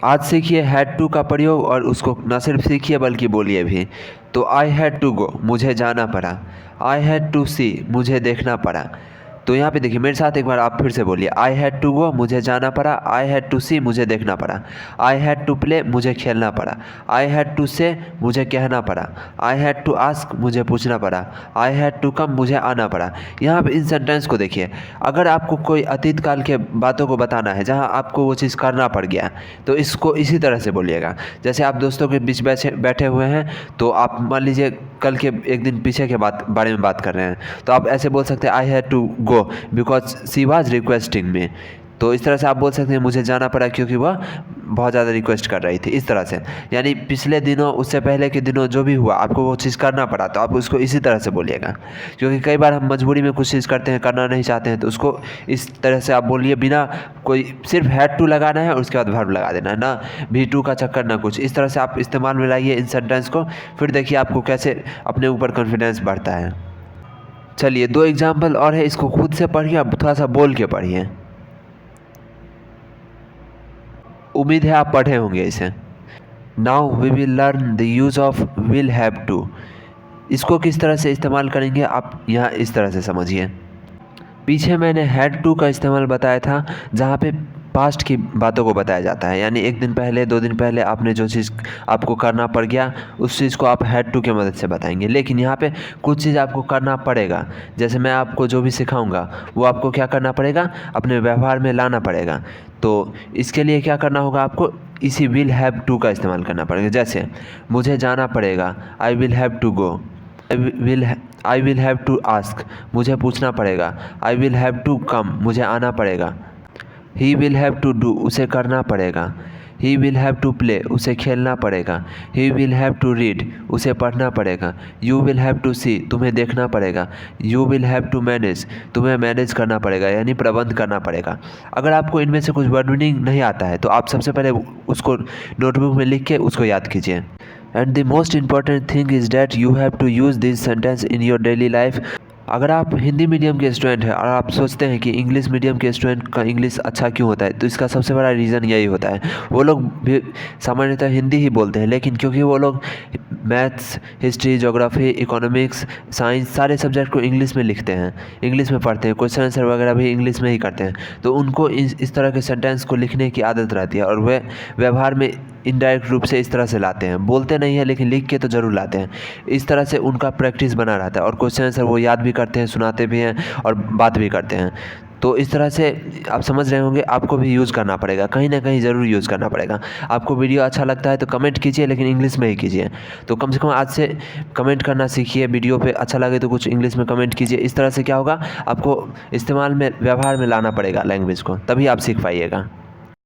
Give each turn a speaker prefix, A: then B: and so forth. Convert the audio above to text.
A: आज सीखिए had to का प्रयोग और उसको न सिर्फ सीखिए बल्कि बोलिए भी। तो आई हैड टू गो, मुझे जाना पड़ा। आई हैड टू सी, मुझे देखना पड़ा। तो यहाँ पे देखिए मेरे साथ एक बार आप फिर से बोलिए, आई हैड टू गो, मुझे जाना पड़ा। आई हैड टू सी, मुझे देखना पड़ा। आई हैड टू प्ले, मुझे खेलना पड़ा। आई हैड टू से, मुझे कहना पड़ा। आई हैड टू आस्क, मुझे पूछना पड़ा। आई हैड टू कम, मुझे आना पड़ा। यहाँ पे इन सेंटेंस को देखिए, अगर आपको कोई अतीत काल के बातों को बताना है जहाँ आपको वो चीज़ करना पड़ गया, तो इसको इसी तरह से बोलिएगा। जैसे आप दोस्तों के बीच बैठे हुए हैं, तो आप मान लीजिए कल के एक दिन पीछे के बारे में बात कर रहे हैं, तो आप ऐसे बोल सकते हैं, I had to go because she was requesting me. तो इस तरह से आप बोल सकते हैं, मुझे जाना पड़ा क्योंकि वह बहुत ज़्यादा रिक्वेस्ट कर रही थी। इस तरह से यानी पिछले दिनों, उससे पहले के दिनों जो भी हुआ आपको वो चीज़ करना पड़ा, तो आप उसको इसी तरह से बोलिएगा। क्योंकि कई बार हम मजबूरी में कुछ चीज़ करते हैं, करना नहीं चाहते हैं, तो उसको इस तरह से आप बोलिए, बिना कोई, सिर्फ हैड टू लगाना है और उसके बाद वर्ब लगा देना है, ना भी टू का चक्कर ना कुछ। इस तरह से आप इस्तेमाल में लाइए इन सेंटेंस को, फिर देखिए आपको कैसे अपने ऊपर कॉन्फिडेंस बढ़ता है। चलिए 2 एग्जाम्पल और है, इसको खुद से पढ़िए, अब थोड़ा सा बोल के पढ़िए। उम्मीद है आप पढ़े होंगे इसे। Now we will learn the use of will have to. इसको किस तरह से इस्तेमाल करेंगे आप यहाँ इस तरह से समझिए। पीछे मैंने हैड टू का इस्तेमाल बताया था, जहाँ पे पास्ट की बातों को बताया जाता है, यानी 1 दिन पहले 2 दिन पहले आपने जो चीज़ आपको करना पड़ गया, उस चीज़ को आप हैड टू की मदद से बताएंगे। लेकिन यहाँ पे कुछ चीज़ आपको करना पड़ेगा, जैसे मैं आपको जो भी सिखाऊंगा वो आपको क्या करना पड़ेगा, अपने व्यवहार में लाना पड़ेगा। तो इसके लिए क्या करना होगा, आपको इसी विल हैव टू का इस्तेमाल करना पड़ेगा। जैसे मुझे जाना पड़ेगा, I will have to go. I will have to ask, मुझे पूछना पड़ेगा। I will have to come, मुझे आना पड़ेगा। He will have to do, उसे करना पड़ेगा। He will have to play, उसे खेलना पड़ेगा। He will have to read, उसे पढ़ना पड़ेगा। You will have to see, तुम्हें देखना पड़ेगा। You will have to manage, तुम्हें मैनेज करना पड़ेगा, यानी प्रबंध करना पड़ेगा। अगर आपको इनमें से कुछ वर्ड मीनिंग नहीं आता है, तो आप सबसे पहले उसको नोटबुक में लिख के उसको याद कीजिए। And the most important thing is that you have to use this sentence in your daily life. अगर आप हिंदी मीडियम के स्टूडेंट हैं और आप सोचते हैं कि इंग्लिश मीडियम के स्टूडेंट का इंग्लिश अच्छा क्यों होता है, तो इसका सबसे बड़ा रीज़न यही होता है, वो लोग भी सामान्यतः हिंदी ही बोलते हैं, लेकिन क्योंकि वो लोग maths, history, geography, economics, science सारे सब्जेक्ट को इंग्लिश में लिखते हैं, इंग्लिश में पढ़ते हैं, क्वेश्चन आंसर वगैरह भी इंग्लिश में ही करते हैं, तो उनको इस तरह के सेंटेंस को लिखने की आदत रहती है और वे व्यवहार में इनडायरेक्ट रूप से इस तरह से लाते हैं, बोलते नहीं हैं लेकिन लिख के तो ज़रूर लाते हैं। इस तरह से उनका प्रैक्टिस बना रहता है और क्वेश्चन आंसर वो याद भी करते हैं, सुनाते भी हैं और बात भी करते हैं। तो इस तरह से आप समझ रहे होंगे, आपको भी यूज़ करना पड़ेगा, कहीं ना कहीं ज़रूर यूज़ करना पड़ेगा। आपको वीडियो अच्छा लगता है तो कमेंट कीजिए, लेकिन इंग्लिश में ही कीजिए। तो कम से कम आज से कमेंट करना सीखिए, वीडियो पे अच्छा लगे तो कुछ इंग्लिश में कमेंट कीजिए। इस तरह से क्या होगा, आपको इस्तेमाल में, व्यवहार में लाना पड़ेगा लैंग्वेज को, तभी आप सीख पाइएगा।